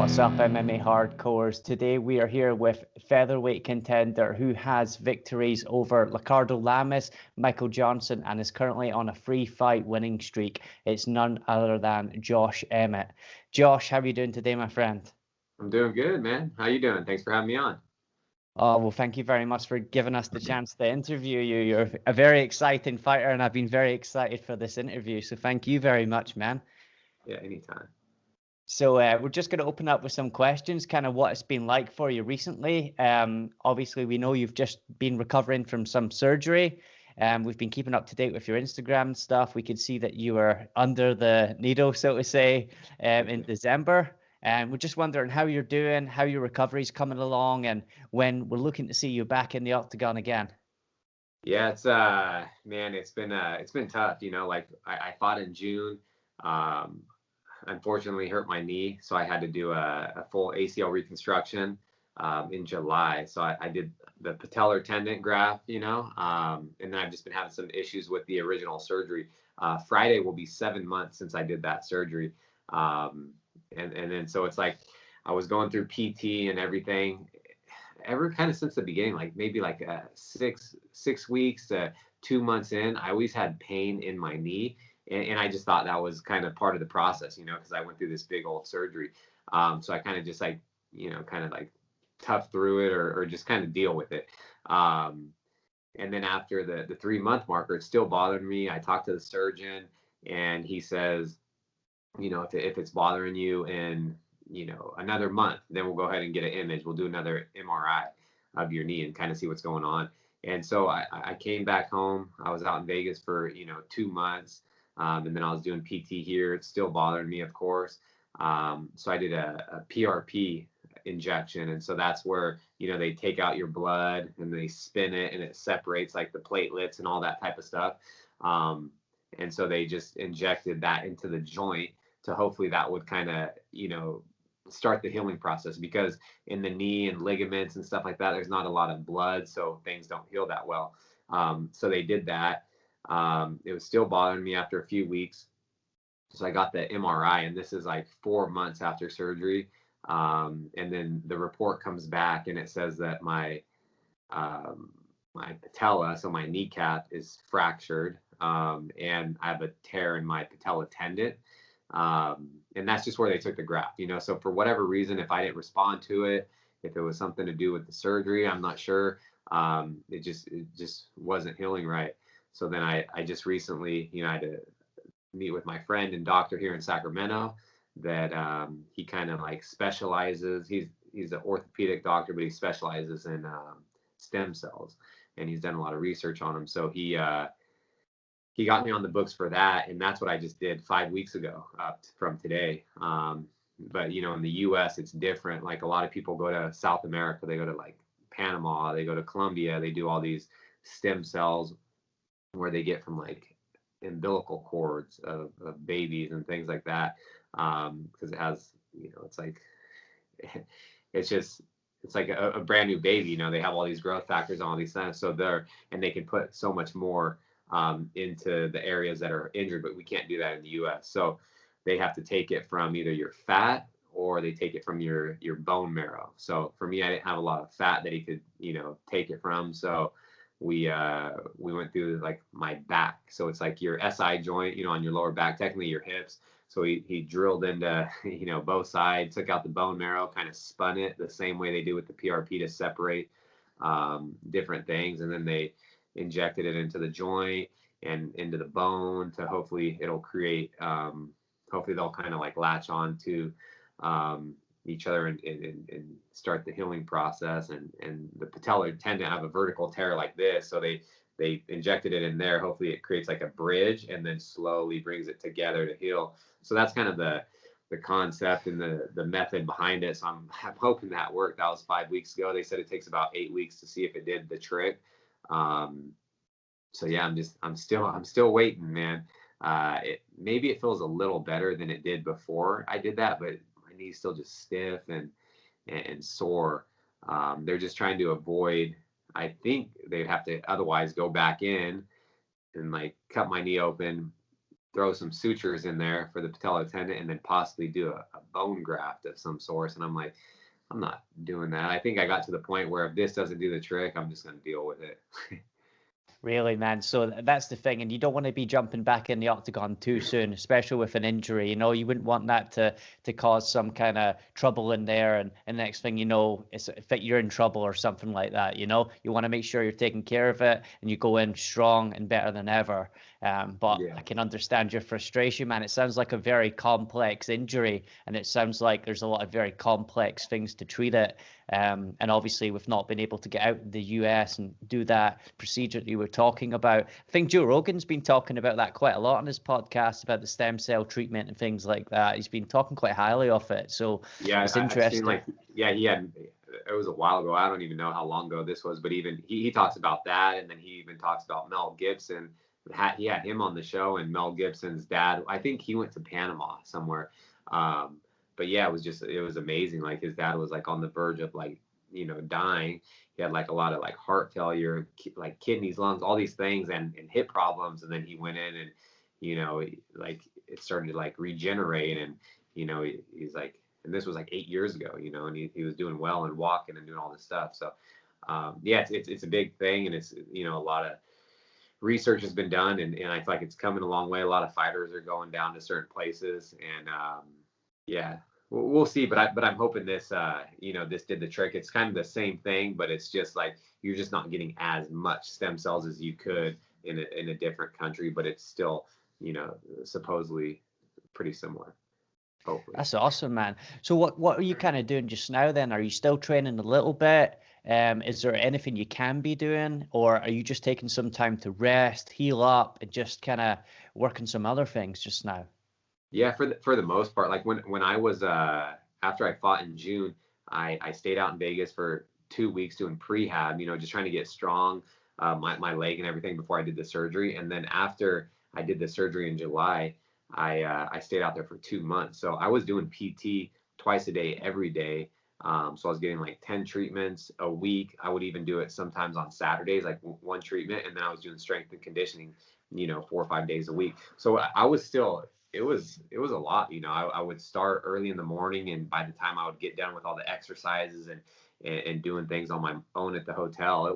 What's up, MMA Hardcores? Today we are here with featherweight contender who has victories over Ricardo Lamas, Michael Johnson, and is currently on a free fight winning streak. It's none other than Josh Emmett. Josh, how are you doing today, my friend? I'm doing good, man. How you doing? Thanks for having me on. Oh, well, thank you very much for giving us the chance to interview you. You're a very exciting fighter, and I've been very excited for this interview. So thank you very much, man. Yeah, anytime. So we're just going to open up with some questions, kind of what it's been like for you recently. Obviously, we know you've just been recovering from some surgery. We've been keeping up to date with your Instagram stuff. We could see that you were under the needle, so to say, in December. And we're just wondering how you're doing, how your recovery's coming along, and when we're looking to see you back in the octagon again. Yeah, it's man, it's been tough. Like I fought in June. Unfortunately hurt my knee, so I had to do a full ACL reconstruction in July. So I did the patellar tendon graft, and then I've just been having some issues with the original surgery. Friday will be 7 months since I did that surgery, and then so it's like I was going through PT and everything, ever kind of since the beginning, like maybe like 6 weeks to 2 months in, I always had pain in my knee. And I just thought that was kind of part of the process, because I went through this big old surgery. So I kind of just like, kind of like tough through it or just kind of deal with it. And then after the 3 month marker, it still bothered me. I talked to the surgeon and he says, if it's bothering you in, another month, then we'll go ahead and get an image. We'll do another MRI of your knee and kind of see what's going on. And so I came back home. I was out in Vegas for, 2 months. And then I was doing PT here. It's still bothering me, of course. So I did a PRP injection. And so that's where, they take out your blood and they spin it and it separates like the platelets and all that type of stuff. And so they just injected that into the joint to hopefully that would kind of, start the healing process, because in the knee and ligaments and stuff like that, there's not a lot of blood. So things don't heal that well. So they did that. It was still bothering me after a few weeks. So I got the MRI, and this is like 4 months after surgery. And then the report comes back and it says that my patella, so my kneecap, is fractured. And I have a tear in my patella tendon. And that's just where they took the graft, so for whatever reason, if I didn't respond to it, if it was something to do with the surgery, I'm not sure. It just wasn't healing right. So then I just recently, I had to meet with my friend and doctor here in Sacramento that he kind of like specializes. He's an orthopedic doctor, but he specializes in stem cells, and he's done a lot of research on them. So he got me on the books for that, and that's what I just did 5 weeks ago from today. But in the U.S. it's different. Like a lot of people go to South America, they go to like Panama, they go to Colombia, they do all these stem cells where they get from like umbilical cords of babies and things like that, because it has, it's like it's like a brand new baby. They have all these growth factors and all these things, so they can put so much more into the areas that are injured, but we can't do that in the U.S. So they have to take it from either your fat or they take it from your bone marrow. So for me, I didn't have a lot of fat that he could take it from, so we went through like my back. So it's like your SI joint, on your lower back, technically your hips. So he drilled into, both sides, took out the bone marrow, kind of spun it the same way they do with the PRP to separate different things. And then they injected it into the joint and into the bone to hopefully it'll create, hopefully they'll kind of like latch on to each other and start the healing process. And the patellar tend to have a vertical tear like this, so they injected it in there. Hopefully it creates like a bridge and then slowly brings it together to heal. So that's kind of the concept and the method behind it. So I'm hoping that worked. That was 5 weeks ago. They said it takes about 8 weeks to see if it did the trick. So yeah, I'm still waiting, man. Maybe it feels a little better than it did before I did that, but my knee's still just stiff and sore. They're just trying to avoid. I think they'd have to otherwise go back in and like cut my knee open, throw some sutures in there for the patellar tendon and then possibly do a bone graft of some sort. And I'm like, I'm not doing that. I think I got to the point where if this doesn't do the trick, I'm just going to deal with it. Really, man. So that's the thing, and you don't want to be jumping back in the octagon too soon, especially with an injury. You know, you wouldn't want that to cause some kind of trouble in there, and next thing you know, you're in trouble or something like that. You know, you want to make sure you're taking care of it, and you go in strong and better than ever. But Yeah. I can understand your frustration, man. It sounds like a very complex injury, and it sounds like there's a lot of very complex things to treat it. And obviously, we've not been able to get out in the US and do that procedure that you were talking about. I think Joe Rogan's been talking about that quite a lot on his podcast about the stem cell treatment and things like that. He's been talking quite highly of it. So Yeah, it's I've seen interesting. he had, it was a while ago. I don't even know how long ago this was, but even he talks about that. And then he even talks about Mel Gibson. He had him on the show, and Mel Gibson's dad, I think he went to Panama somewhere. But yeah, it was amazing. Like his dad was like on the verge of like, dying. He had like a lot of like heart failure, like kidneys, lungs, all these things, and hip problems. And then he went in and, like it started to like regenerate. And, he's like, and this was like 8 years ago, and he was doing well and walking and doing all this stuff. So, yeah, it's a big thing. And it's, a lot of research has been done, and I feel like it's coming a long way. A lot of fighters are going down to certain places, and yeah, we'll see. But I'm hoping this this did the trick. It's kind of the same thing, but it's just like you're just not getting as much stem cells as you could in a different country, but it's still supposedly pretty similar. Hopefully. That's awesome, man. So what are you kind of doing just now then? Are you still training a little bit? Is there anything you can be doing, or are you just taking some time to rest, heal up, and just kind of working some other things just now? Yeah, for the most part, like when I was after I fought in June, I stayed out in Vegas for 2 weeks doing prehab, just trying to get strong, my leg and everything before I did the surgery. And then after I did the surgery in July, I stayed out there for 2 months. So I was doing PT twice a day, every day. So I was getting like 10 treatments a week. I would even do it sometimes on Saturdays, like one treatment, and then I was doing strength and conditioning, 4 or 5 days a week. So I was still, it was a lot. I would start early in the morning, and by the time I would get done with all the exercises and doing things on my own at the hotel,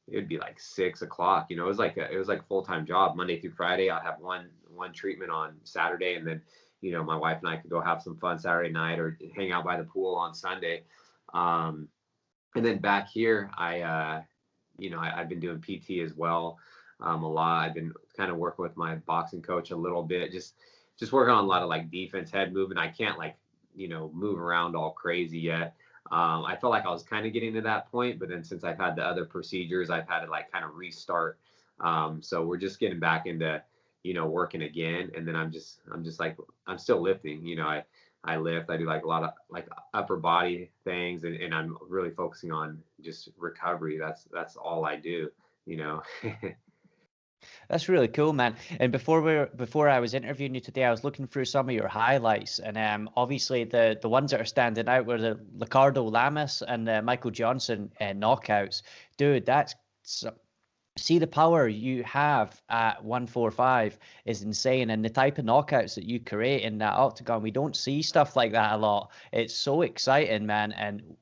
it'd be like 6 o'clock. It was like a full-time job. Monday through Friday, I'd have one treatment on Saturday, and then my wife and I could go have some fun Saturday night or hang out by the pool on Sunday. And then back here, I've been doing PT as well, a lot. I've been kind of working with my boxing coach a little bit, just working on a lot of like defense, head movement. I can't like, move around all crazy yet. I felt like I was kind of getting to that point, but then since I've had the other procedures, I've had to like kind of restart. So we're just getting back into, working again. And then I'm just like, I'm still lifting, I lift, I do like a lot of like upper body things, and I'm really focusing on just recovery. That's all I do, That's really cool, man. And before I was interviewing you today, I was looking through some of your highlights, and obviously the ones that are standing out were the Ricardo Lamas and the Michael Johnson knockouts. Dude, see the power you have at 145 is insane, and the type of knockouts that you create in that octagon, we don't see stuff like that a lot. It's so exciting, man, and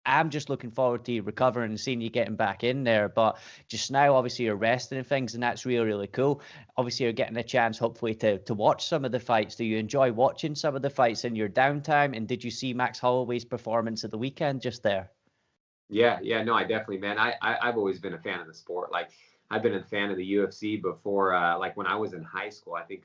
I'm just looking forward to you recovering and seeing you getting back in there. But just now, obviously, you're resting and things, and that's really, really cool. Obviously, you're getting a chance, hopefully, to watch some of the fights. Do you enjoy watching some of the fights in your downtime? And did you see Max Holloway's performance at the weekend just there? Yeah, no, I definitely, man. I've always been a fan of the sport. Like I've been a fan of the UFC before, like when I was in high school. I think,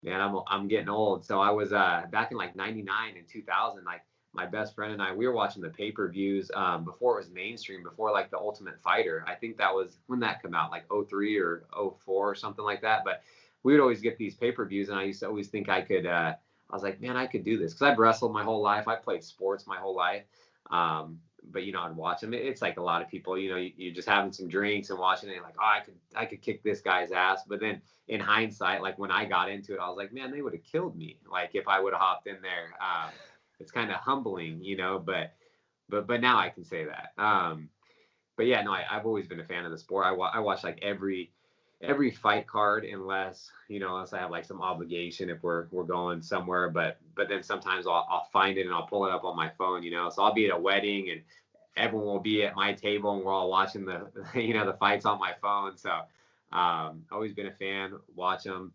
man, I'm getting old. So I was back in like '99 and 2000. Like my best friend and I, we were watching the pay-per-views before it was mainstream, before like the Ultimate Fighter. I think that was when that came out, like '03 or '04 or something like that. But we would always get these pay-per-views, and I used to always think I could. I was like, man, I could do this because I've wrestled my whole life. I played sports my whole life. But I'd watch them. It's like a lot of people, you're just having some drinks and watching it, and like, oh, I could kick this guy's ass. But then in hindsight, like when I got into it, I was like, man, they would have killed me. Like if I would have hopped in there. It's kind of humbling, but now I can say that. But yeah, no, I've always been a fan of the sport. I watch like every every fight card, unless unless I have like some obligation if we're going somewhere. But then sometimes I'll find it and I'll pull it up on my phone. So I'll be at a wedding and everyone will be at my table and we're all watching the the fights on my phone. So always been a fan. Watch them.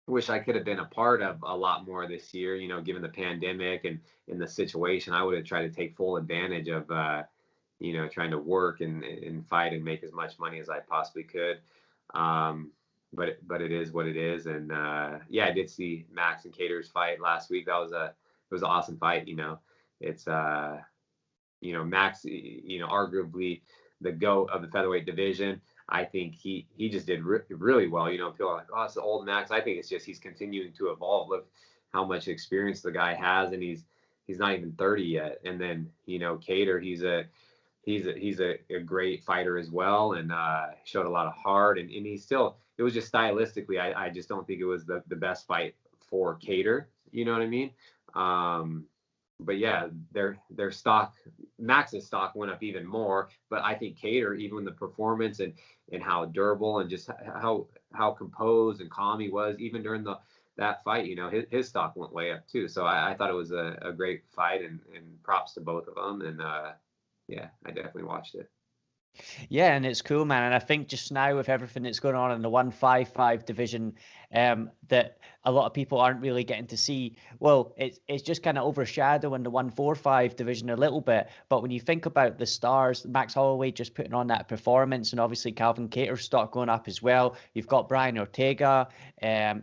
Wish I could have been a part of a lot more this year. Given the pandemic and in the situation, I would have tried to take full advantage of trying to work and fight and make as much money as I possibly could. But it is what it is. And yeah, I did see Max and Cater's fight last week. It was an awesome fight. It's Max, arguably the GOAT of the featherweight division. I think he just did really well. People are like, oh, it's the old Max. I think it's just he's continuing to evolve. Look how much experience the guy has, and he's not even 30 yet. And then Cater, he's a great fighter as well, and showed a lot of heart. And he's still. It was just stylistically, I just don't think it was the best fight for Cater. You know what I mean? But yeah, their stock, Max's stock went up even more. But I think Cater, even the performance and how durable and just how composed and calm he was, even during that fight, his stock went way up too. So I thought it was a great fight, and props to both of them. And yeah, I definitely watched it. Yeah, and it's cool, man. And I think just now with everything that's going on in the 155 division, that a lot of people aren't really getting to see. Well, it's just kind of overshadowing the 145 division a little bit. But when you think about the stars, Max Holloway just putting on that performance, and obviously Calvin Kattar's stock going up as well. You've got Brian Ortega,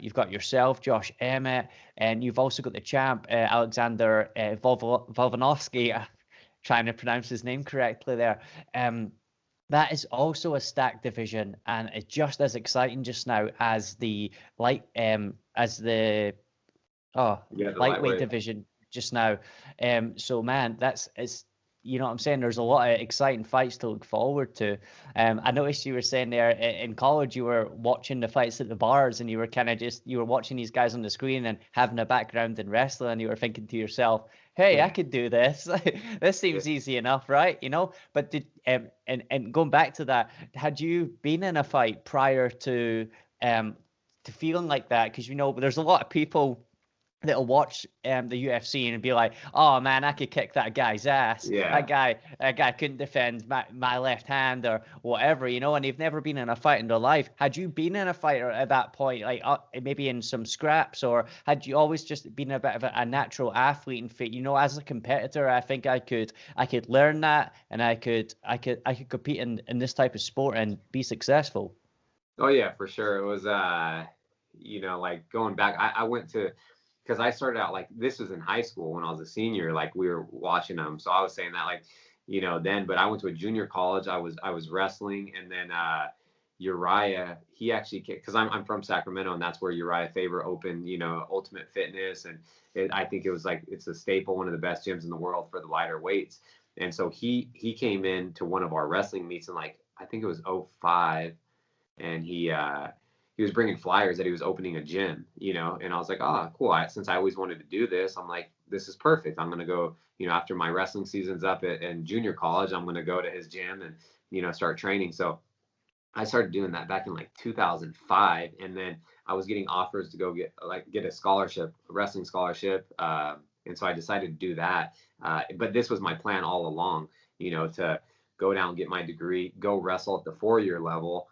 you've got yourself, Josh Emmett, and you've also got the champ, Alexander Volkanovski. Trying to pronounce his name correctly there. That is also a stacked division, and it's just as exciting just now as the lightweight division just now. So man, it's what I'm saying. There's a lot of exciting fights to look forward to. I noticed you were saying there in college you were watching the fights at the bars, and you were you were watching these guys on the screen and having a background in wrestling, and you were thinking to yourself, hey, I could do this. This seems easy enough, right? But did and going back to that, had you been in a fight prior to feeling like that? Because there's a lot of people that'll watch the UFC and be like, oh man, I could kick that guy's ass. Yeah. That guy couldn't defend my left hand or whatever, and they've never been in a fight in their life. Had you been in a fight at that point, like maybe in some scraps, or had you always just been a bit of a natural athlete and fit? As a competitor, I think I could learn that, and I could compete in this type of sport and be successful. Oh yeah, for sure. It was like going back, I went to, because I started out, like, this was in high school when I was a senior, like we were watching them. So I was saying that, like, then, but I went to a junior college. I was wrestling, and then Uriah, he actually kicked, because I'm from Sacramento, and that's where Uriah Faber opened, Ultimate Fitness. And I think it was like, it's a staple, one of the best gyms in the world for the lighter weights. And so he came in to one of our wrestling meets in, like, I think it was 2005, and he was bringing flyers that he was opening a gym, and I was like, oh, cool. Since I always wanted to do this, I'm like, this is perfect. I'm going to go, after my wrestling season's up in junior college, I'm going to go to his gym and, start training. So I started doing that back in like 2005. And then I was getting offers to go get a scholarship, a wrestling scholarship. And so I decided to do that. But this was my plan all along, to go down, get my degree, go wrestle at the 4-year level.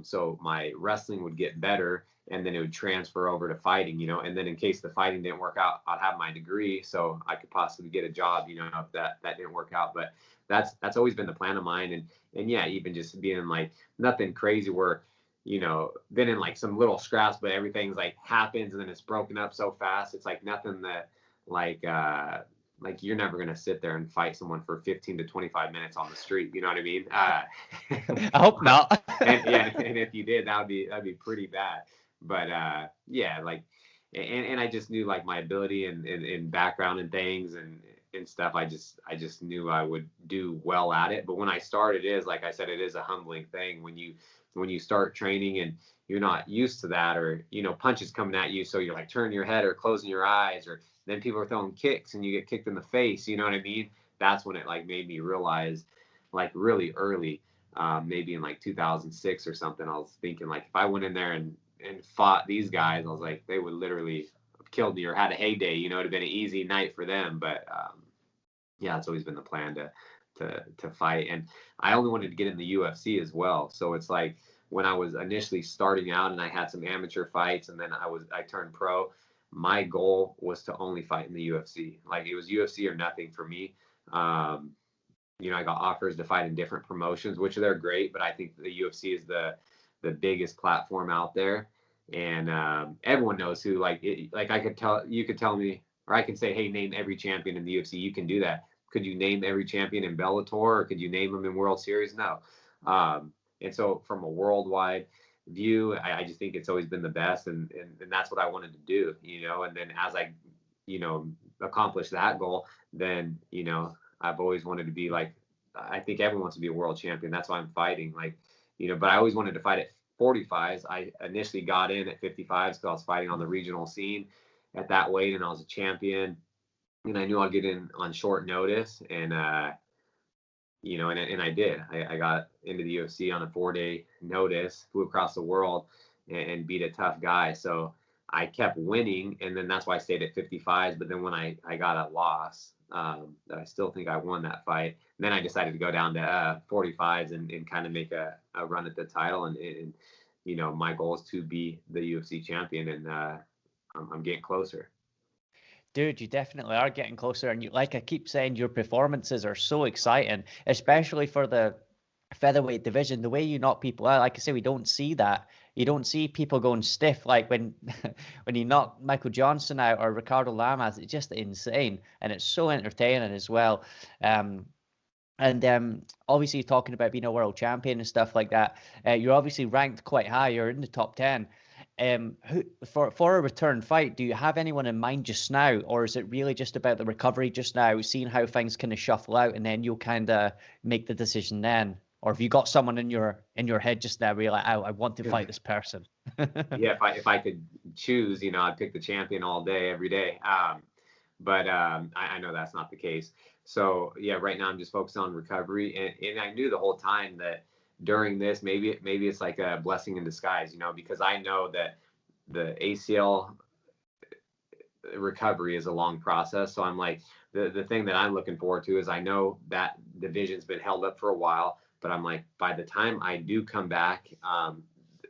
So my wrestling would get better, and then it would transfer over to fighting, and then in case the fighting didn't work out, I'd have my degree, so I could possibly get a job, if that didn't work out. But that's always been the plan of mine. And yeah, even just being like, nothing crazy where, been in like some little scraps, but everything's like happens and then it's broken up so fast. It's like nothing that like you're never going to sit there and fight someone for 15 to 25 minutes on the street. You know what I mean? I hope not. and if you did, that'd be pretty bad. But yeah, like, and I just knew, like, my ability and background and things and stuff. I just knew I would do well at it. But when I started, like I said, it is a humbling thing when you start training and you're not used to that, or punches coming at you, so you're like turning your head or closing your eyes, or then people are throwing kicks and you get kicked in the face. You know what I mean? That's when it like made me realize, like, really early, maybe in like 2006 or something. I was thinking like if I went in there and fought these guys, I was like they would literally have killed me or had a heyday. You know, it'd have been an easy night for them. But yeah, it's always been the plan to fight. And I only wanted to get in the UFC as well. So it's like when I was initially starting out and I had some amateur fights and then I turned pro, my goal was to only fight in the UFC. Like it was UFC or nothing for me. You know, I got offers to fight in different promotions, which they're great, but I think the UFC is the biggest platform out there. And everyone knows who, like you could tell me, or I could say, hey, name every champion in the UFC. You can do that. Could you name every champion in Bellator, or could you name them in World Series? No. And so from a worldwide view, I just think it's always been the best, and that's what I wanted to do, you know. And then as I, you know, accomplish that goal, then, you know, I've always wanted to be like, I think everyone wants to be a world champion. That's why I'm fighting, like, you know, but I always wanted to fight at 45s. I initially got in at 55s because I was fighting on the regional scene at that weight, and I was a champion. And I knew I'd get in on short notice, and you know, and I did. I got into the UFC on a 4-day notice, flew across the world, and beat a tough guy. So I kept winning, and then that's why I stayed at 55s. But then when I got a loss, that I still think I won that fight, and then I decided to go down to 45s and kind of make a run at the title. And you know, my goal is to be the UFC champion, and I'm getting closer. Dude, you definitely are getting closer, and you, like I keep saying, your performances are so exciting, especially for the featherweight division. The way you knock people out, like I say, we don't see that. You don't see people going stiff like when when you knock Michael Johnson out or Ricardo Lamas. It's just insane, and it's so entertaining as well. And obviously talking about being a world champion and stuff like that, you're obviously ranked quite high. You're in the top 10. Who for a return fight, do you have anyone in mind just now, or is it really just about the recovery just now, seeing how things kind of shuffle out, and then you'll kind of make the decision then? Or have you got someone in your head just now where you're like, oh, I want to fight this person? Yeah, if I could choose, you know, I'd pick the champion all day, every day. But I know that's not the case. So yeah, right now I'm just focused on recovery, and I knew the whole time that during this, maybe it's like a blessing in disguise, you know, because I know that the ACL recovery is a long process. So I'm like, the thing that I'm looking forward to is I know that division's been held up for a while, but I'm like, by the time I do come back,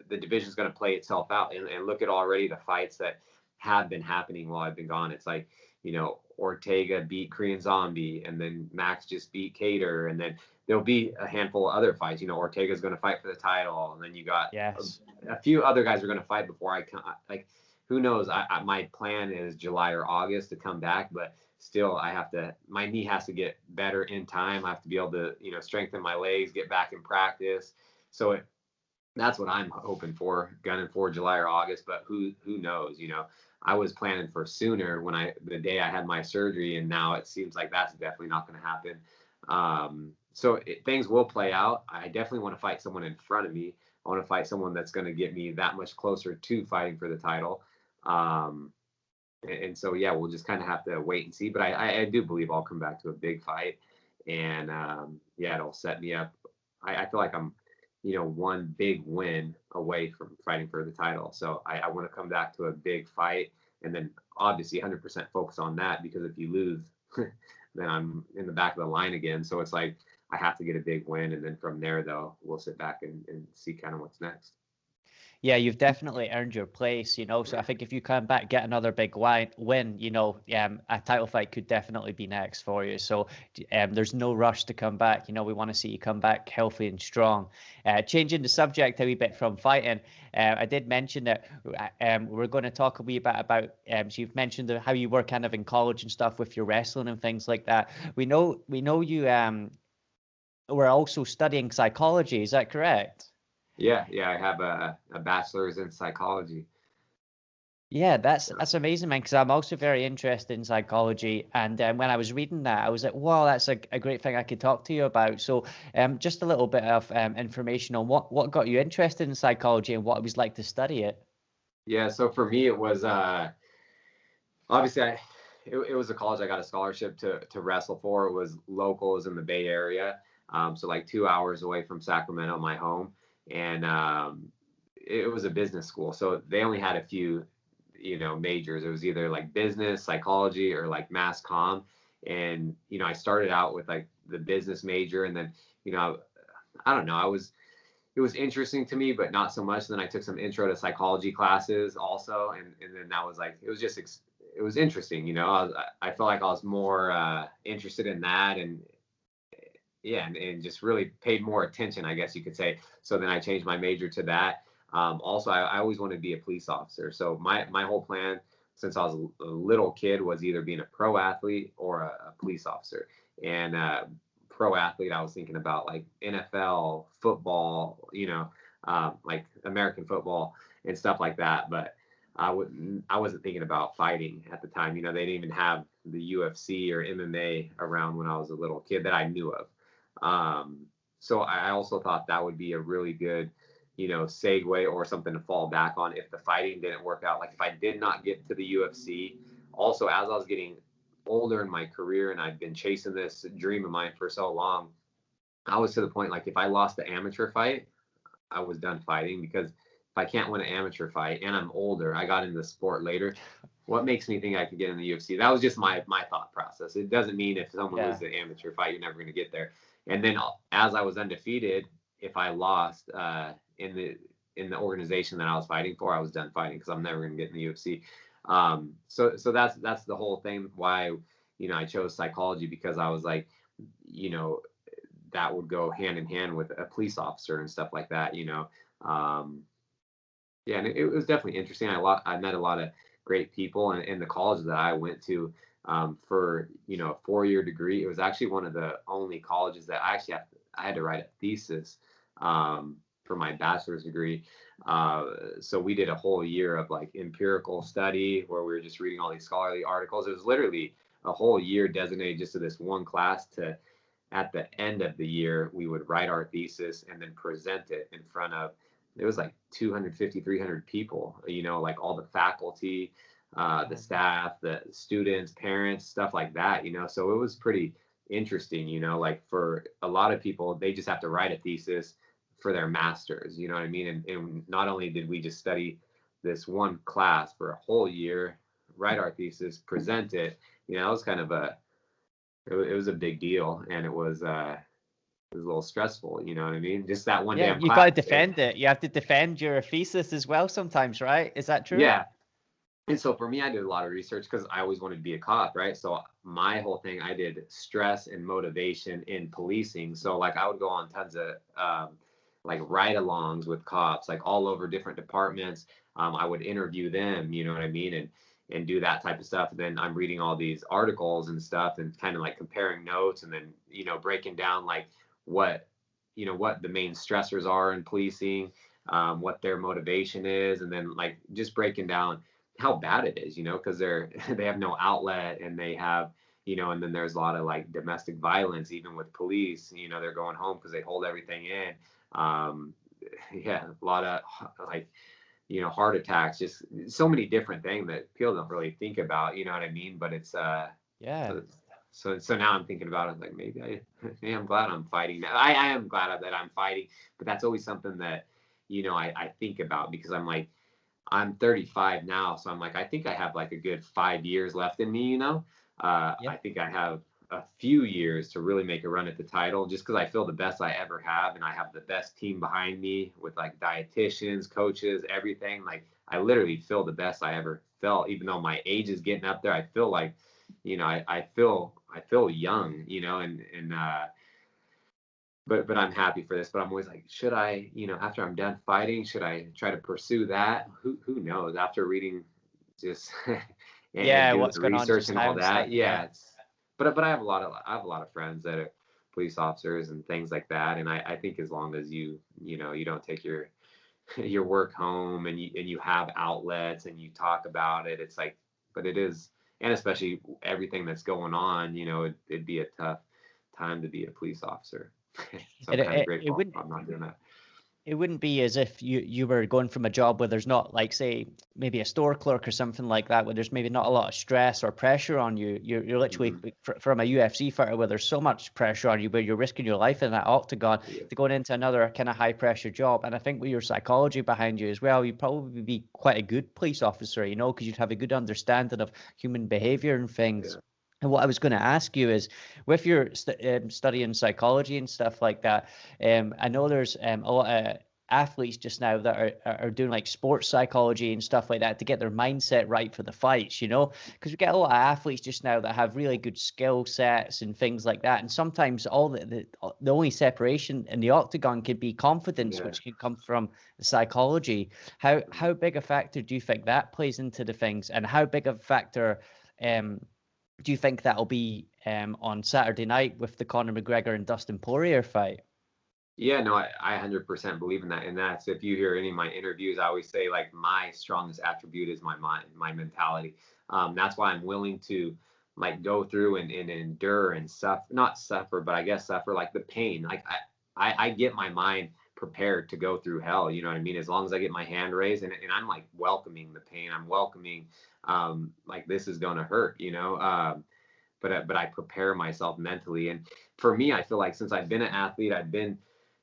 the division's going to play itself out. And look at already the fights that have been happening while I've been gone. It's like, you know, Ortega beat Korean Zombie, and then Max just beat Cater, and then there'll be a handful of other fights. You know, Ortega's going to fight for the title, and then you got a few other guys are going to fight before I come. Like, who knows? My plan is July or August to come back, but still, my knee has to get better in time. I have to be able to, you know, strengthen my legs, get back in practice. So that's what I'm hoping for, gunning for July or August, but who knows, you know. I was planning for sooner the day I had my surgery, and now it seems like that's definitely not going to happen. So things will play out. I definitely want to fight someone in front of me. I want to fight someone that's going to get me that much closer to fighting for the title. And so, yeah, we'll just kind of have to wait and see. But I do believe I'll come back to a big fight, and yeah, it'll set me up. I feel like I'm, you know, one big win away from fighting for the title. So I want to come back to a big fight, and then obviously 100% focus on that, because if you lose, then I'm in the back of the line again. So it's like I have to get a big win, and then from there, though, we'll sit back and see kind of what's next. Yeah, you've definitely earned your place, you know. So I think if you come back, get another big win, you know, a title fight could definitely be next for you. So there's no rush to come back. You know, we want to see you come back healthy and strong. Changing the subject a wee bit from fighting, I did mention that we're going to talk a wee bit about. So you've mentioned how you were kind of in college and stuff with your wrestling and things like that. We know you were also studying psychology. Is that correct? Yeah, I have a bachelor's in psychology. Yeah, that's amazing, man, because I'm also very interested in psychology. And when I was reading that, I was like, wow, that's a great thing I could talk to you about. So just a little bit of information on what got you interested in psychology and what it was like to study it. Yeah, so for me, it was obviously it was a college I got a scholarship to wrestle for. It was local, it was in the Bay Area. So like 2 hours away from Sacramento, my home. And it was a business school. So they only had a few, majors. It was either like business, psychology, or like mass comm. And, I started out with like the business major, and then, I don't know, it was interesting to me, but not so much. Then I took some intro to psychology classes also. And then that was like, it was just, it was interesting. I felt like I was more interested in that, and yeah, and just really paid more attention, I guess you could say. So then I changed my major to that. Also, I always wanted to be a police officer. So my whole plan since I was a little kid was either being a pro athlete or a police officer. And pro athlete, I was thinking about like NFL, football, like American football and stuff like that. But I wasn't thinking about fighting at the time. They didn't even have the UFC or MMA around when I was a little kid that I knew of. So I also thought that would be a really good, segue or something to fall back on if the fighting didn't work out. Like if I did not get to the UFC, also as I was getting older in my career and I'd been chasing this dream of mine for so long, I was to the point like if I lost the amateur fight, I was done fighting, because if I can't win an amateur fight and I'm older, I got into the sport later, what makes me think I could get in the UFC? That was just my thought process. It doesn't mean if someone loses an amateur fight, you're never going to get there. And then as I was undefeated, if I lost in the organization that I was fighting for, I was done fighting, because I'm never going to get in the UFC. So that's the whole thing why, I chose psychology, because I was like, that would go hand in hand with a police officer and stuff like that, yeah, and it was definitely interesting. I met a lot of great people in the colleges that I went to for a 4-year degree. It was actually one of the only colleges that I had to write a thesis for my bachelor's degree. So we did a whole year of like empirical study where we were just reading all these scholarly articles. It was literally a whole year designated just to this one class. To at the end of the year, we would write our thesis and then present it in front of, it was like 250, 300 people, like all the faculty, the staff, the students, parents, stuff like that, so it was pretty interesting, like for a lot of people, they just have to write a thesis for their masters, you know what I mean? And not only did we just study this one class for a whole year, write our thesis, present it, it was kind of it was a big deal, and it was a little stressful, you know what I mean? Just that one damn you class. got to defend it. You have to defend your thesis as well sometimes, right? Is that true? Yeah. And so for me, I did a lot of research because I always wanted to be a cop, right? So my whole thing, I did stress and motivation in policing. So like I would go on tons of like ride-alongs with cops, like all over different departments. I would interview them, you know what I mean? And do that type of stuff. And then I'm reading all these articles and stuff and kind of like comparing notes, and then, breaking down like what the main stressors are in policing, what their motivation is, and then like just breaking down how bad it is, because they have no outlet, and they have, and then there's a lot of like domestic violence, even with police, they're going home because they hold everything in. Yeah, a lot of like, heart attacks, just so many different things that people don't really think about, you know what I mean? But it's, yeah. So now I'm thinking about it, like maybe I'm glad I'm fighting now. I am glad that I'm fighting, but that's always something that, I think about, because I'm like, I'm 35 now. So I'm like, I think I have like a good 5 years left in me, I think I have a few years to really make a run at the title, just because I feel the best I ever have. And I have the best team behind me with like dietitians, coaches, everything. Like I literally feel the best I ever felt, even though my age is getting up there. I feel like, I feel young, but I'm happy for this. But I'm always like, should I, after I'm done fighting, should I try to pursue that? Who knows? After reading just and doing what's the going on research and all that. yeah. But I have a lot of friends that are police officers and things like that. And I think as long as you don't take your work home, and you have outlets and you talk about it, it's like, but it is, and especially everything that's going on, it'd be a tough time to be a police officer. So I'm kind of grateful I'm not doing that. it wouldn't be as if you were going from a job where there's not, like, say, maybe a store clerk or something like that, where there's maybe not a lot of stress or pressure on you. You're literally Mhm. from a UFC fighter where there's so much pressure on you, where you're risking your life in that octagon, Yeah. to going into another kind of high pressure job. And I think with your psychology behind you as well, you'd probably be quite a good police officer, you know, because you'd have a good understanding of human behavior and things. Yeah. And what I was going to ask you is, with your studying psychology and stuff like that, I know there's a lot of athletes just now that are doing like sports psychology and stuff like that to get their mindset right for the fights, you know, because we get a lot of athletes just now that have really good skill sets and things like that. And sometimes all the only separation in the octagon could be confidence, Yeah. which can come from the psychology. How big a factor do you think that plays into the things, and how big of a factor um do you think that'll be on Saturday night with the Conor McGregor and Dustin Poirier fight? Yeah, no, I 100% believe in that. And that's, if you hear any of my interviews, I always say like my strongest attribute is my mind, my mentality. That's why I'm willing to like go through and endure and suffer, not suffer, but I guess suffer like the pain. Like I get my mind prepared to go through hell. You know what I mean? As long as I get my hand raised and I'm like welcoming the pain, I'm welcoming like this is going to hurt, you know? But I prepare myself mentally. And for me, I feel like since I've been an athlete, I've been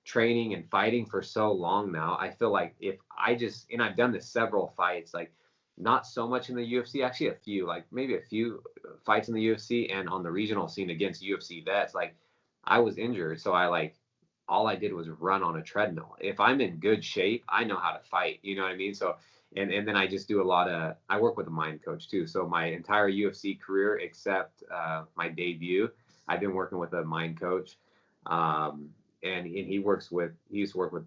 training and fighting for so long now. I feel like if I just, and I've done this several fights, like not so much in the UFC, actually a few, like maybe a few fights in the UFC and on the regional scene against UFC vets. Like I was injured, so I like all I did was run on a treadmill. If I'm in good shape, I know how to fight. You know what I mean? So and then I just do a lot of, I work with a mind coach too. So my entire UFC career, except my debut, I've been working with a mind coach. And he used to work with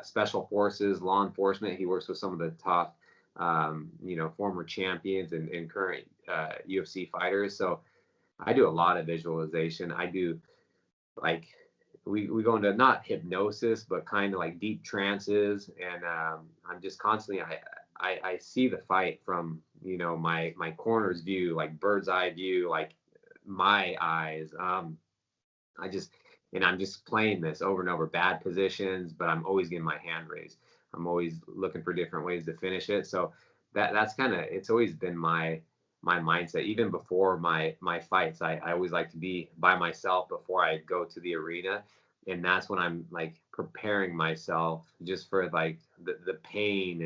special forces, law enforcement. He works with some of the top, former champions and current UFC fighters. So I do a lot of visualization. I do like, we go into not hypnosis, but kind of like deep trances. And I'm just constantly, I see the fight from, my corner's view, like bird's eye view, like my eyes. I just, and I'm just playing this over and over, bad positions, but I'm always getting my hand raised. I'm always looking for different ways to finish it. So that's kind of, it's always been my mindset. Even before my fights, I always like to be by myself before I go to the arena. And that's when I'm like preparing myself just for like the pain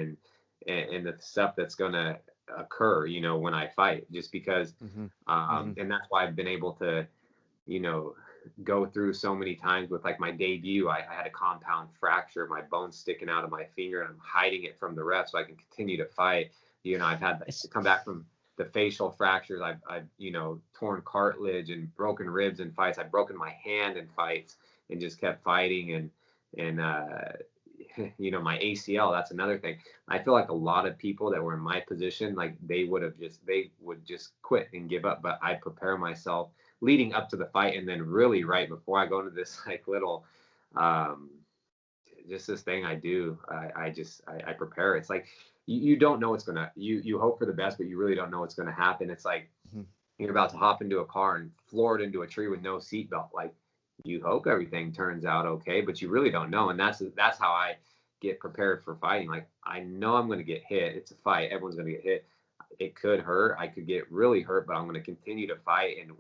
and the stuff that's gonna occur, when I fight, just because Hmm. Hmm. and that's why I've been able to, you know, go through so many times. With like my debut, I had a compound fracture, my bone sticking out of my finger, and I'm hiding it from the ref so I can continue to fight. I've had to It's come back from the facial fractures. I've torn cartilage and broken ribs in fights. I've broken my hand in fights and just kept fighting. And my ACL, that's another thing. I feel like a lot of people that were in my position, like they would just quit and give up. But I prepare myself leading up to the fight, and then really right before I go into this like little um just this thing I do. I prepare. It's like you don't know what's gonna, you hope for the best, but you really don't know what's gonna happen. It's like Mhm. you're about to hop into a car and floor it into a tree with no seatbelt. Like you hope everything turns out okay, but you really don't know. And that's how I get prepared for fighting. Like I know I'm gonna get hit. It's a fight. Everyone's gonna get hit. It could hurt. I could get really hurt, but I'm going to continue to fight. And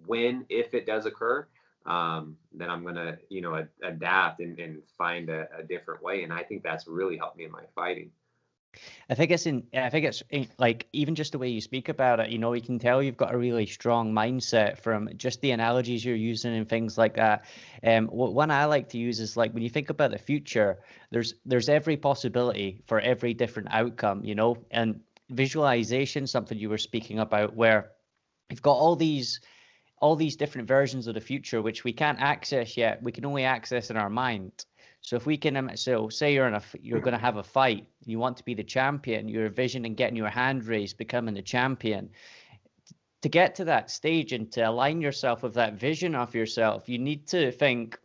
when, if it does occur, then I'm going to, adapt and find a different way. And I think that's really helped me in my fighting. I think it's like, even just the way you speak about it, you know, you can tell you've got a really strong mindset from just the analogies you're using and things like that. One I like to use is like, when you think about the future, there's every possibility for every different outcome, you know, and visualization, something you were speaking about, where you've got all these different versions of the future which we can't access yet. We can only access in our mind. So if we can, so say you're going to have a fight, you want to be the champion, you're envisioning getting your hand raised, becoming the champion. To get to that stage and to align yourself with that vision of yourself, you need to think,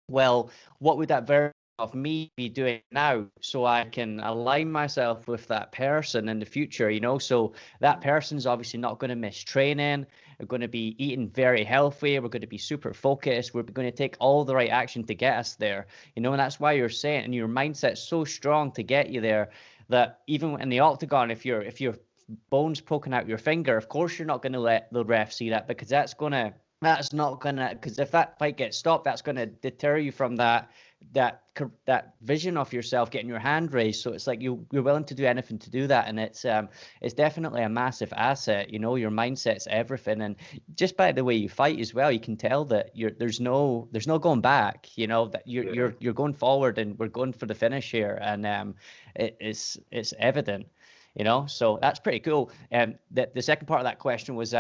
well, what would that version of me be doing now so I can align myself with that person in the future, you know? So that person's obviously not going to miss training. We're going to be eating very healthy. We're going to be super focused. We're going to take all the right action to get us there, you know? And that's why you're saying, and your mindset's so strong to get you there that even in the octagon, if your bones poking out your finger, of course you're not going to let the ref see that, because that's not gonna, because if that fight gets stopped, that's gonna deter you from that vision of yourself getting your hand raised. So it's like you're willing to do anything to do that, and it's definitely a massive asset. You know, your mindset's everything, and just by the way you fight as well, you can tell that there's no going back. You know that you're going forward, and we're going for the finish here, and it's evident. You know, so that's pretty cool. The second part of that question was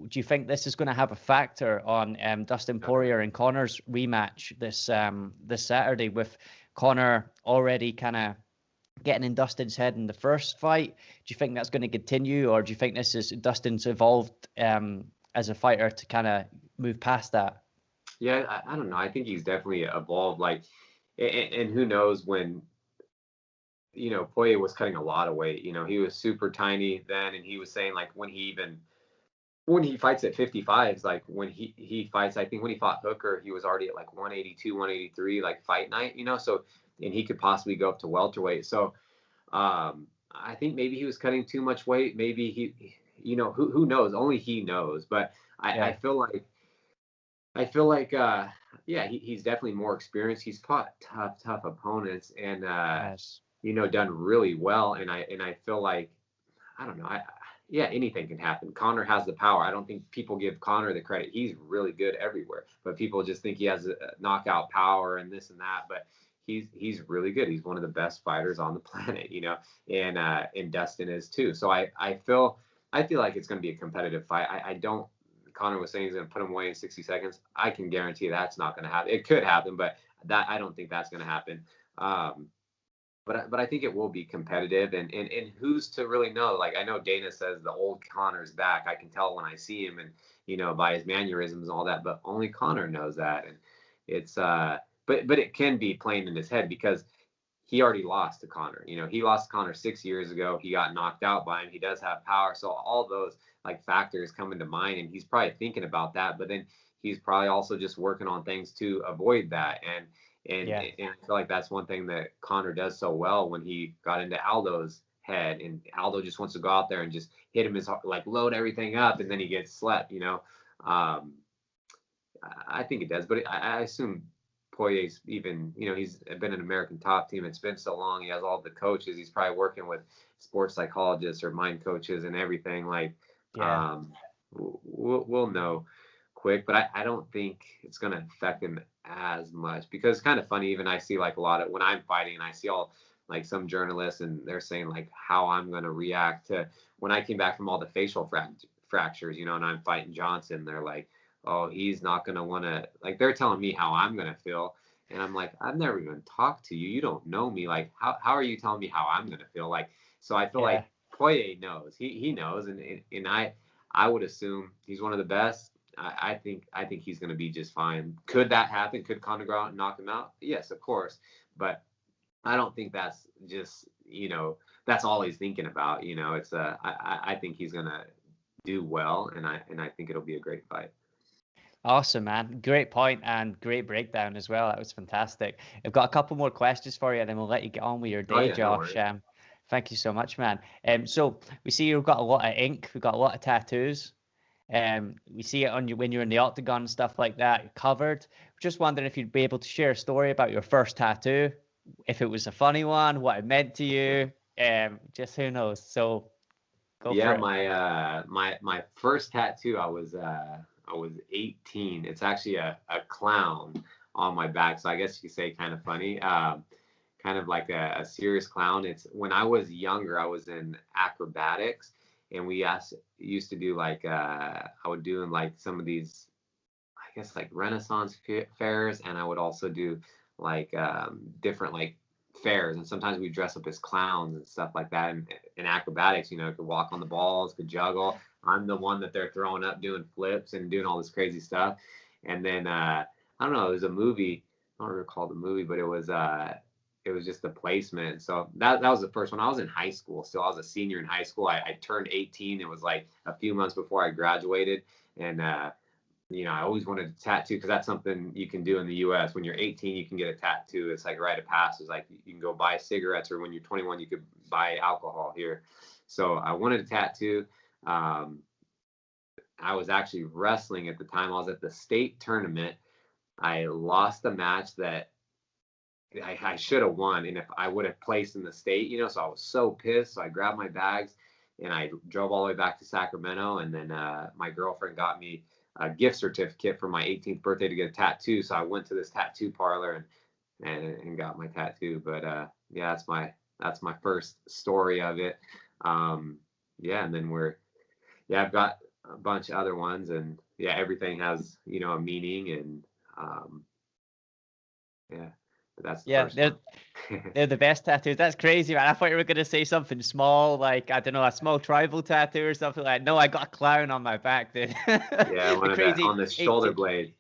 do you think this is going to have a factor on Dustin Poirier and Conor's rematch this Saturday, with Conor already kind of getting in Dustin's head in the first fight? Do you think that's going to continue, or do you think this is Dustin's evolved as a fighter to kind of move past that? Yeah, I don't know. I think he's definitely evolved. Like, and who knows when, Poirier was cutting a lot of weight. He was super tiny then, and he was saying like when he fights at 55s, like when he fights, I think when he fought Hooker, he was already at like 182, 183, like fight night, so, and he could possibly go up to welterweight. So, I think maybe he was cutting too much weight. Maybe who knows? Only he knows. But I feel like, yeah, he's definitely more experienced. He's fought tough opponents, and, done really well. And I feel like, I don't know. Yeah, anything can happen. Conor has the power. I don't think people give Conor the credit. He's really good everywhere, but people just think he has a knockout power and this and that. But he's really good. He's one of the best fighters on the planet, and Dustin is too. So I feel like it's going to be a competitive fight. I don't. Conor was saying he's going to put him away in 60 seconds. I can guarantee that's not going to happen. It could happen, but I don't think that's going to happen. But I think it will be competitive, and who's to really know? Like, I know Dana says the old Conor's back. I can tell when I see him, and by his mannerisms and all that. But only Conor knows that, and it's but it can be playing in his head because he already lost to Conor. He lost to Conor 6 years ago. He got knocked out by him. He does have power, so all those like factors come into mind, and he's probably thinking about that. But then he's probably also just working on things to avoid that, and I feel like that's one thing that Conor does so well when he got into Aldo's head, and Aldo just wants to go out there and just hit him like load everything up, and then he gets slept. I think it does, but I assume Poirier's even, he's been an American top team. It's been so long. He has all the coaches. He's probably working with sports psychologists or mind coaches and everything. Like, we'll know quick, but I don't think it's going to affect him as much, because it's kind of funny. Even I see like a lot of when I'm fighting, and I see all like some journalists, and they're saying like how I'm going to react to when I came back from all the facial fractures, and I'm fighting Johnson. They're like, oh, he's not going to want to, like, they're telling me how I'm going to feel. And I'm like, I've never even talked to you. You don't know me. Like, how are you telling me how I'm going to feel? Like, so I feel like Poirier knows. He knows. And I would assume he's one of the best. I think he's going to be just fine. Could that happen? Could Conor go out and knock him out? Yes, of course. But I don't think that's just, that's all he's thinking about. It's I think he's going to do well, and I think it'll be a great fight. Awesome, man. Great point and great breakdown as well. That was fantastic. I've got a couple more questions for you, and then we'll let you get on with your day, Josh. No, thank you so much, man. So we see you've got a lot of ink. We've got a lot of tattoos. We see it on you when you're in the octagon and stuff like that. You're covered. Just wondering if you'd be able to share a story about your first tattoo, if it was a funny one, what it meant to you. Just who knows. So go for it. My first tattoo, I was 18. It's actually a clown on my back, so I guess you could say kind of funny, kind of like a serious clown. It's when I was younger, I was in acrobatics, and we used to do like I would do in like some of these, I guess, like Renaissance fairs, and I would also do like different like fairs, and sometimes we dress up as clowns and stuff like that. And in acrobatics, could walk on the balls, could juggle. I'm the one that they're throwing up doing flips and doing all this crazy stuff. And then I don't know, there's a movie don't recall the movie, but it was just the placement. So that was the first one. I was in high school. So I was a senior in high school. I turned 18. It was like a few months before I graduated. And, I always wanted a tattoo because that's something you can do in the U.S. When you're 18, you can get a tattoo. It's like a rite of passage. Like you can go buy cigarettes, or when you're 21, you could buy alcohol here. So I wanted a tattoo. I was actually wrestling at the time. I was at the state tournament. I lost a match that I should have won, and if I would have placed in the state, so I was so pissed. So I grabbed my bags and I drove all the way back to Sacramento, and then my girlfriend got me a gift certificate for my 18th birthday to get a tattoo. So I went to this tattoo parlor and got my tattoo. But yeah, that's my first story of it. Yeah, and then I've got a bunch of other ones, and yeah, everything has a meaning, and yeah. But that's the first one. They're the best tattoos. That's crazy, man. I thought you were gonna say something small, like I don't know, a small tribal tattoo or something like that. No, I got a clown on my back, dude. Yeah, one of that on the shoulder blade.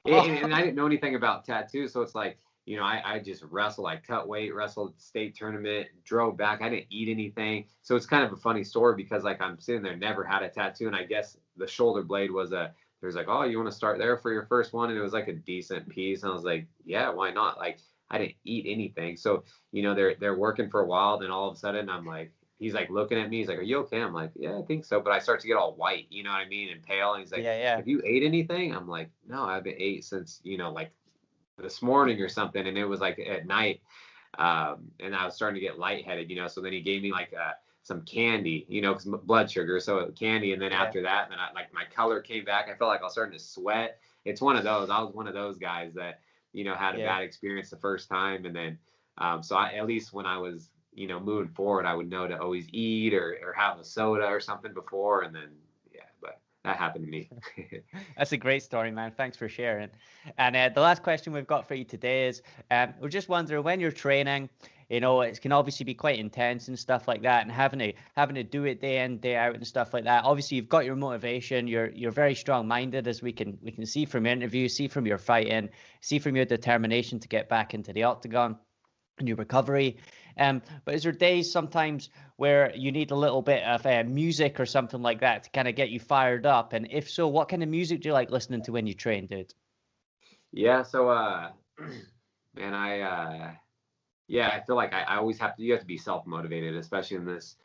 And I didn't know anything about tattoos, so it's like, I just wrestled, I cut weight, wrestled state tournament, drove back. I didn't eat anything. So it's kind of a funny story because like I'm sitting there, never had a tattoo, and I guess the shoulder blade was there's like, oh, you want to start there for your first one? And it was like a decent piece. And I was like, yeah, why not? Like I didn't eat anything. So, they're working for a while. Then all of a sudden I'm like, he's like looking at me. He's like, are you okay? I'm like, yeah, I think so. But I start to get all white, you know what I mean? And pale. And he's like, yeah. Have you ate anything? I'm like, no, I haven't ate since, like this morning or something. And it was like at night. And I was starting to get lightheaded, so then he gave me like some candy, because blood sugar. So candy. And then after that, then my color came back. I felt like I was starting to sweat. It's one of those. I was one of those guys that, had a bad experience the first time. And then, so at least when I was, moving forward, I would know to always eat or have a soda or something before. And then, yeah, but that happened to me. That's a great story, man. Thanks for sharing. And the last question we've got for you today is, we're just wondering, when you're training, it can obviously be quite intense and stuff like that, and having to do it day in, day out and stuff like that. Obviously, you've got your motivation. You're very strong-minded, as we can see from your interview, see from your fighting, see from your determination to get back into the octagon and your recovery. But is there days sometimes where you need a little bit of music or something like that to kind of get you fired up? And if so, what kind of music do you like listening to when you train, dude? Yeah, so man, I feel like I always you have to be self-motivated, especially in this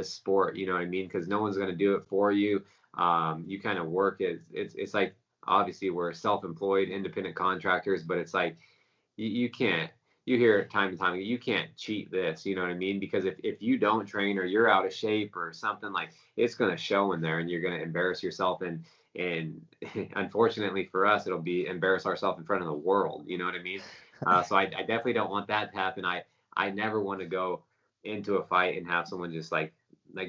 sport, you know what I mean? Because no one's going to do it for you. You kind of work it's like, obviously we're self-employed, independent contractors, but it's like you can't, you hear it time and time again, you can't cheat this, you know what I mean? Because if you don't train or you're out of shape or something, like it's going to show in there, and you're going to embarrass yourself, and unfortunately for us, it'll be embarrass ourselves in front of the world, you know what I mean? So I definitely don't want that to happen. I never want to go into a fight and have someone just like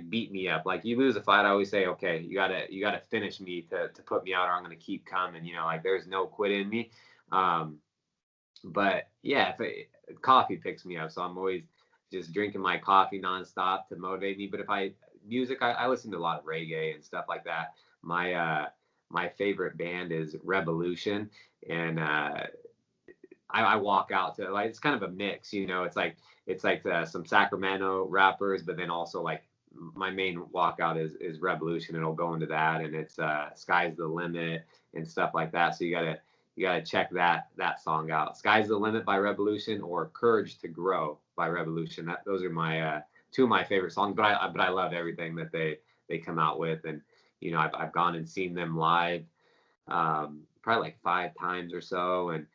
beat me up. Like, you lose a fight, I always say, okay, you gotta finish me to put me out, or I'm gonna keep coming. Like there's no quit in me. But yeah, coffee picks me up, so I'm always just drinking my coffee nonstop to motivate me. But if music, I listen to a lot of reggae and stuff like that. My favorite band is Revolution, and I walk out to, like, it's kind of a mix, it's like some Sacramento rappers, but then also like my main walkout is Revolution. It'll go into that, and it's Sky's the Limit and stuff like that. So you gotta check that song out. Sky's the Limit by Revolution, or Courage to Grow by Revolution. Those are my two of my favorite songs. But I love everything that they come out with, and I've gone and seen them live, probably like 5 times or so, and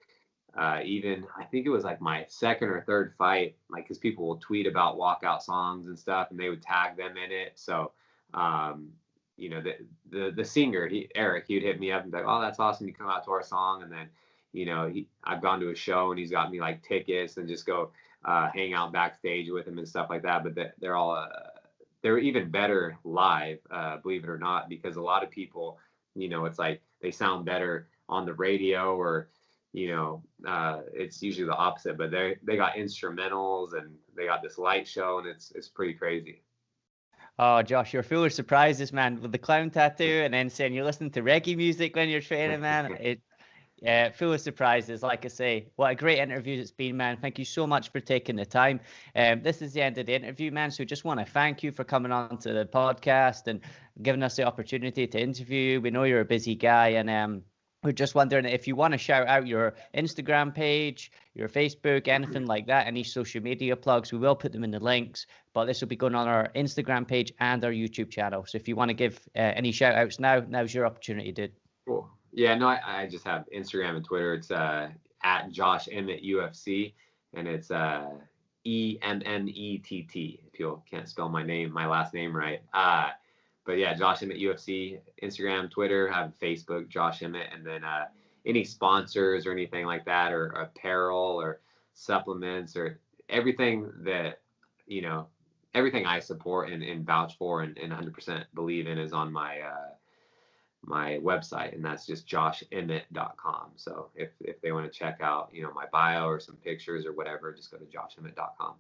even I think it was like my second or third fight, like, because people will tweet about walkout songs and stuff, and they would tag them in it. So the singer, Eric, he'd hit me up and be like, oh, that's awesome, you come out to our song. And then I've gone to a show and he's got me like tickets, and just go hang out backstage with him and stuff like that. But they're all they're even better live, believe it or not, because a lot of people, it's like they sound better on the radio, or it's usually the opposite. But they got instrumentals, and they got this light show, and it's pretty crazy. Oh, Josh, you're full of surprises, man, with the clown tattoo, and then saying you're listening to reggae music when you're training, man. Yeah, full of surprises. Like I say, what a great interview it's been, man. Thank you so much for taking the time. This is the end of the interview, man. So just want to thank you for coming on to the podcast and giving us the opportunity to interview you. We know you're a busy guy, and we're just wondering if you want to shout out your Instagram page, your Facebook, anything like that, any social media plugs. We will put them in the links, but this will be going on our Instagram page and our YouTube channel. So if you want to give any shout outs now, now's your opportunity, dude. Cool. Yeah, no, I just have Instagram and Twitter. It's at Josh Emmett UFC, and it's EMMETT. If you can't spell my last name right. But yeah, Josh Emmett UFC, Instagram, Twitter, I have Facebook, Josh Emmett, and then any sponsors or anything like that, or apparel or supplements or everything that everything I support and vouch for and 100% believe in is on my website, and that's just joshemmett.com. So if they want to check out, my bio or some pictures or whatever, just go to joshemmett.com.